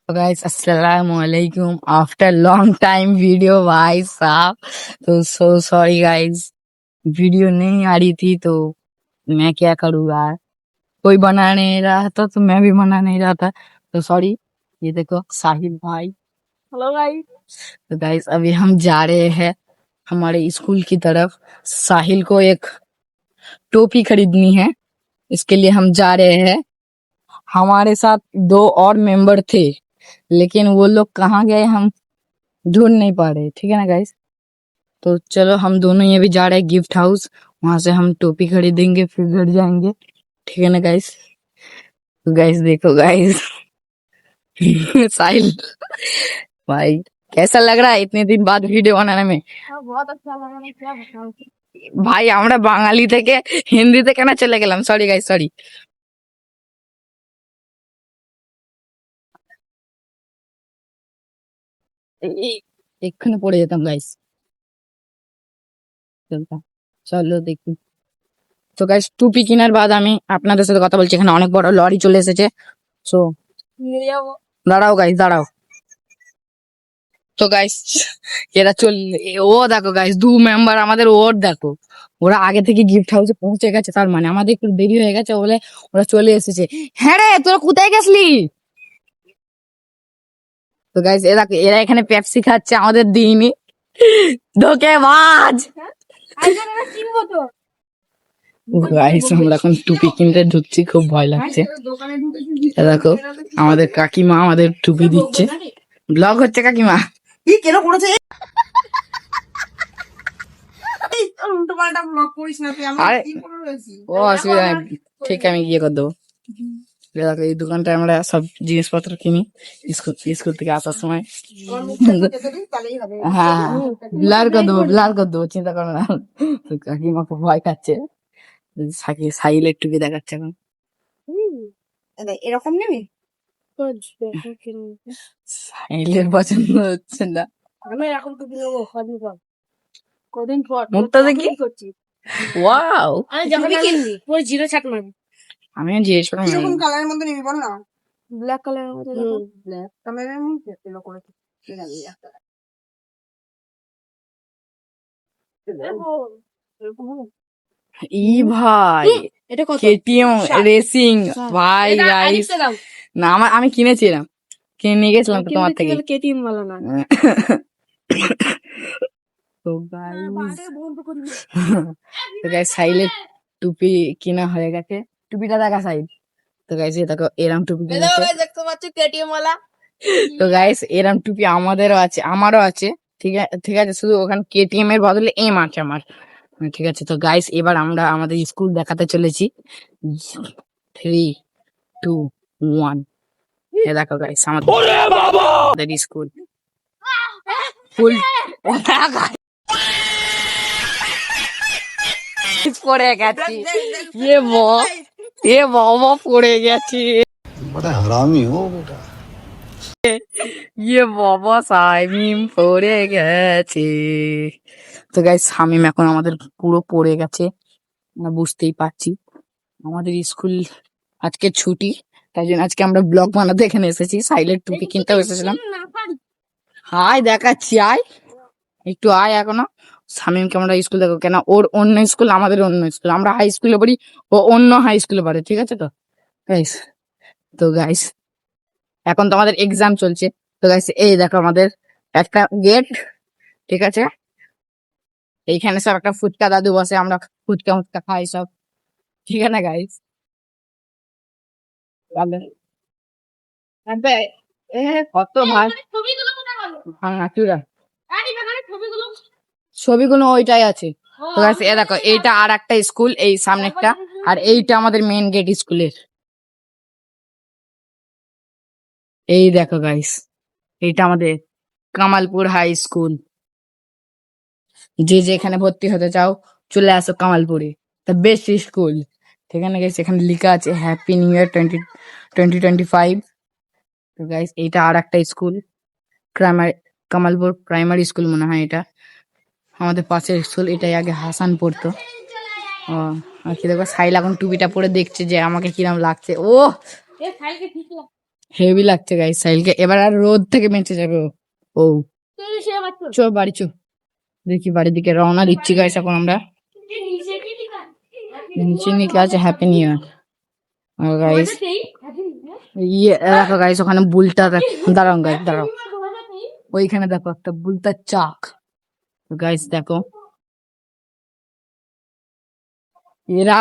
तो गाइस अस्सलाम वालेकुम आफ्टर लॉन्ग टाइम वीडियो भाई साहब। तो सो सॉरी गाइस, वीडियो नहीं आ रही थी तो मैं क्या करूँ यार, कोई बना नहीं रहा था तो मैं भी बना नहीं रहा था, तो सॉरी। ये देखो साहिल भाई, हेलो गाइस। तो गाइस अभी हम जा रहे हैं हमारे स्कूल की तरफ। साहिल को एक टोपी खरीदनी है, इसके लिए हम जा रहे हैं। हमारे साथ दो और मेंबर थे लेकिन वो लोग कहाँ गए हम ढूंढ नहीं पा रहे, ठीक है ना गाइस। तो चलो हम दोनों ये भी जा रहे हैं गिफ्ट हाउस, वहां से हम टोपी खरीदेंगे फिर घर जाएंगे, ठीक है ना गाइस। तो गाइस देखो गाइस साहिल भाई कैसा लग रहा है इतने दिन बाद वीडियो बनाने में? बहुत अच्छा लगा, मैं क्या बताऊं। ভাই আমরা বাঙালি থেকে হিন্দিতে কেন চলে গেলাম? Sorry guys, sorry. এক্ষুনি পড়ে যেতাম গাইস। চলো দেখি। তো গাইস টুপি কেনার বাদ আমি আপনাদের সাথে কথা বলছি। এখানে অনেক বড় লরি চলে এসেছে। সো দাঁড়াও গাইস, দাঁড়াও। তো গাইস এরা ও দেখো গাইস, দু মেম্বার আমাদের, ওর দেখো ওরা আগে থেকে গিফট হাউসে পৌঁছে গেছে, তার মানে আমাদের একটু দেরি হয়ে গেছে বলে ওরা চলে এসেছে। হ্যাঁ রে, তোরা কোথায় গেছলি? তো গাইস এরা এখানে পেপসি খাচ্ছে, আমাদের দিইনি। ধোকেবাজ। গাইস আমরা এখন টুপি কিনতে ঢুকছি, খুব ভয় লাগছে। দেখো আমাদের কাকিমা আমাদের টুপি দিচ্ছে। ব্লগ হচ্ছে কাকিমা। কি কেন করেছে? ও অসুবিধা নেই, ঠিক আমি গিয়ে করে দেবো। দেখো এই দোকানটায় আমরা সব জিনিসপত্র কিনি স্কুল থেকে আসার সময়। হ্যাঁ ব্লার করে দেবো, ব্লার করে দেবো, চিন্তা করো না। তো কাকিমা খুব ভয় খাচ্ছে। সাইলের টুপি দেখাচ্ছে এখন। এরকম নেবে? সাইলের পছন্দ হচ্ছে না। আমি এরকম টুপি নেবো কদিন পর। মুখটা দেখি। ওয়াও, আমি যখনই কিনবি পুরো জিরো ছাট মারবি। আমিও জিজ্ঞেস করলাম কিরকম কালারের মধ্যে নিবি বল না? ব্ল্যাক কালারের মধ্যে। ব্ল্যাক কালারের মধ্যে এলো করে ই ভাই, এটা কত? কেটিএম রেসিং ভাই গাইস। না আমি কিনেছিলাম, কিনে নিয়ে গেছিলাম তো তোমার থেকে। কেটিএম वाला না। তো গাইস সাইলের টুপি কিনা হয়ে গেছে। টুপিটা দেখা সাইল। তো গাইস এই দেখো এরম টুপি কিনেছে। দেখতে পাচ্ছ কেটিএম वाला। তো গাইস এরম টুপি আমাদেরও আছে, আমারও আছে। ঠিক আছে, শুধু ওখানে কেটিএম এর বদলে এম আছে আমার। ঠিক আছে, তো গাইস এবার আমরা আমাদের স্কুল দেখাতে চলেছি। 3, 2, 1। এ দেখো গাইস আমাদের স্কুল ফুল পড়ে গেছি। এ বাবা পড়ে গেছি। बड़ा हरामी हो बेटा। ইয়ে বাবা সাইমিম পড়ে গেছে। তো গাইস শামিম এখন আমাদের পুরো পড়ে গেছে, আমরা বুঝতেই পারছি। আমাদের স্কুল আজকে ছুটি, তাই জন্য আজকে আমরা ব্লগ বানাতে এখানে এসেছি। সাইলের টুপি কিনতেও এসেছিলাম। হাই দেখাচ্ছি, আয় একটু আয় এখনো। শামিমকে আমরা স্কুল দেখো কেন, ওর অন্য স্কুল আমাদের অন্য স্কুল, আমরা হাই স্কুলে পড়ি, ও অন্য হাই স্কুলে পড়ে, ঠিক আছে তো গাইস। তো গাইস এখন তো আমাদের এক্সাম চলছে। তো গাইস এই দেখো আমাদের একটা গেট, ঠিক আছে। এইখানে সব একটা ফুচকা দাদু বসে, আমরা ফুচকা মুচকা খাই সব, ঠিক আছে না গাইস। কত ভাই চূড়া ছবিগুলো ওইটাই আছে। তো গাইস এ দেখো এইটা আর একটা স্কুল, এই সামনে একটা, আর এইটা আমাদের মেইন গেট স্কুলের। এই দেখো গাইস এইটা আমাদের কামালপুর হাই স্কুল। যে এখানে ভর্তি হতে চাও চলে আসো কামালপুরে, দ্য বেস্ট স্কুল। ঠিক আছে গাইস, এখানে লেখা আছে হ্যাপি নিউ ইয়ার 2025। তো গাইস এইটা আর একটা স্কুল, কামালপুর প্রাইমারি স্কুল মনে হয় এটা, আমাদের পাশের স্কুল। এটাই আগে হাসান পড়তো। ও আর কি দেখো সাইল এখন টুপিটা পরে দেখছে যে আমাকে কিরম লাগছে। ও হেভি লাগছে গাইস সাহিলকে, এবার আর রোদ থেকে বেঁচে যাবে ও। ও চো বাড়ি চো, দেখি বাড়ির দিকে রওনা দিচ্ছি গাইস এখন আমরা। নিচে লিখা আছে হ্যাপি নিউ ইয়ার গাইস। ইয়ে দেখো গাইস ওখানে বুলটা দাঁড়াও গাইস দাঁড়াও, ওইখানে দেখো একটা বুলতার চাক গাইস দেখো। এরা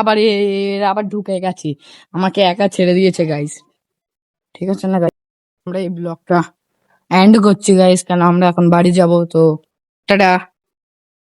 আবার ঢুকে গেছে, আমাকে একা ছেড়ে দিয়েছে গাইস। ঠিক আছে না গাইস, আমরা এই ব্লগটা এন্ড করছি গাইস, কারণ আমরা এখন বাড়ি যাব। তো টাটা।